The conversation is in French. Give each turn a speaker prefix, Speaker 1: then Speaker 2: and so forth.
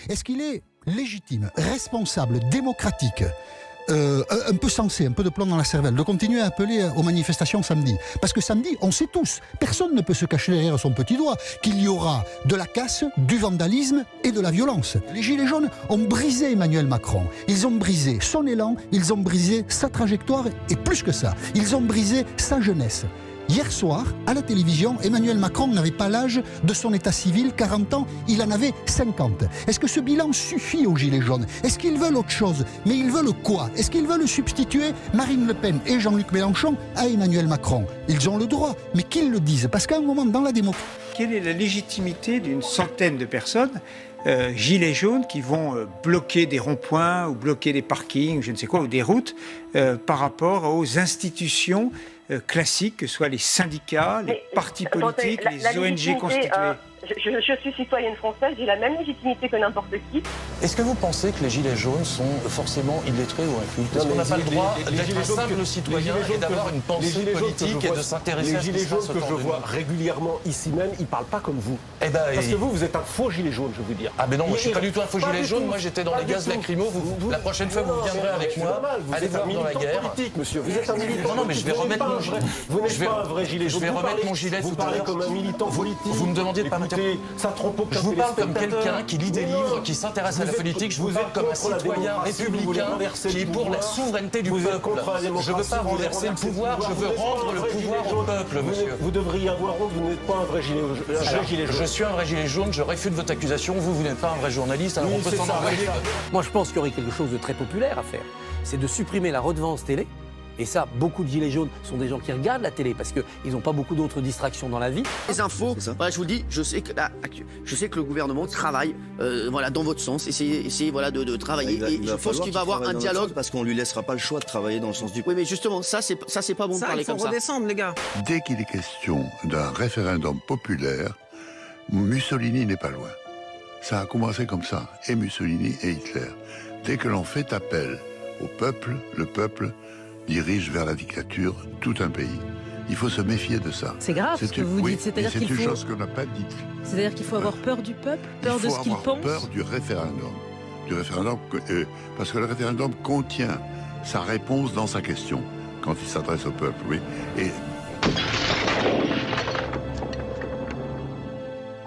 Speaker 1: Est-ce qu'il est légitime, responsable, démocratique, un peu sensé, un peu de plomb dans la cervelle, de continuer à appeler aux manifestations samedi? Parce que samedi, on sait tous, personne ne peut se cacher derrière son petit doigt, qu'il y aura de la casse, du vandalisme et de la violence. Les Gilets jaunes ont brisé Emmanuel Macron. Ils ont brisé son élan, ils ont brisé sa trajectoire et plus que ça, ils ont brisé sa jeunesse. Hier soir, à la télévision, Emmanuel Macron n'avait pas l'âge de son état civil, 40 ans, il en avait 50. Est-ce que ce bilan suffit aux Gilets jaunes? Est-ce qu'ils veulent autre chose? Mais ils veulent quoi? Est-ce qu'ils veulent substituer Marine Le Pen et Jean-Luc Mélenchon à Emmanuel Macron? Ils ont le droit, mais qu'ils le disent, parce qu'à un moment dans la démocratie...
Speaker 2: Quelle est la légitimité d'une centaine de personnes, gilets jaunes, qui vont bloquer des ronds-points ou bloquer des parkings, je ne sais quoi, ou des routes, par rapport aux institutions classiques, que ce soit les syndicats, les partis politiques, les ONG constituées?
Speaker 3: Je suis citoyenne française, j'ai la même légitimité que n'importe qui.
Speaker 4: Est-ce que vous pensez que les gilets jaunes sont forcément illettrés ou incultes? Est-ce qu'on n'a pas le droit d'être un simple citoyen et d'avoir une pensée politique et de s'intéresser à ce qui se passe autour de nous?
Speaker 5: Les gilets jaunes que je vois régulièrement ici même, ils ne parlent pas comme vous.
Speaker 4: Parce
Speaker 5: que vous êtes un faux gilet jaune, je veux dire.
Speaker 4: Ah mais non, moi je suis pas du tout un faux gilet jaune, moi j'étais dans les gaz lacrymaux. La prochaine fois vous viendrez avec moi, allez voir dans la guerre.
Speaker 5: Monsieur, vous êtes un militant.
Speaker 4: Non, mais je vais remettre mon gilet.
Speaker 5: Vous n'êtes pas un vrai gilet jaune.
Speaker 4: Je vais remettre mon gilet tout à l'heure.
Speaker 5: Vous parlez comme un militant politique.
Speaker 4: Vous me demandiez de pas m'interrompre. Je vous parle comme quelqu'un qui lit des livres, qui s'intéresse à la politique. Je vous parle comme un citoyen républicain qui est pour la souveraineté du peuple. Je ne veux pas renverser le pouvoir, je veux rendre le pouvoir au peuple, monsieur.
Speaker 5: Vous devriez avoir honte, vous n'êtes pas un vrai gilet jaune.
Speaker 4: Je suis un vrai gilet jaune, je réfute votre accusation. Vous n'êtes pas un vrai journaliste, alors on peut s'en envoyer.
Speaker 6: Moi, je pense qu'il y aurait quelque chose de très populaire à faire. C'est de supprimer la redevance télé. Et ça, beaucoup de gilets jaunes sont des gens qui regardent la télé parce qu'ils n'ont pas beaucoup d'autres distractions dans la vie.
Speaker 7: Les infos, voilà, je vous le dis, je sais que le gouvernement travaille voilà, dans votre sens, essayez voilà, de travailler. Et je pense qu'il va y avoir un dialogue.
Speaker 8: Parce qu'on lui laissera pas le choix de travailler dans le sens du...
Speaker 7: Oui, mais justement, ça c'est pas bon de parler comme ça.
Speaker 9: Il faut redescendre, les gars.
Speaker 10: Dès qu'il est question d'un référendum populaire, Mussolini n'est pas loin. Ça a commencé comme ça, et Mussolini et Hitler. Dès que l'on fait appel au peuple, le peuple dirige vers la dictature tout un pays. Il faut se méfier de ça.
Speaker 9: C'est grave ce que vous dites. C'est-à-dire
Speaker 10: c'est une chose qu'on n'a pas dite.
Speaker 9: C'est-à-dire qu'il faut avoir peur du peuple, peur de ce qu'il pense.
Speaker 10: Il faut avoir peur du référendum. Parce que le référendum contient sa réponse dans sa question, quand il s'adresse au peuple. Oui. Et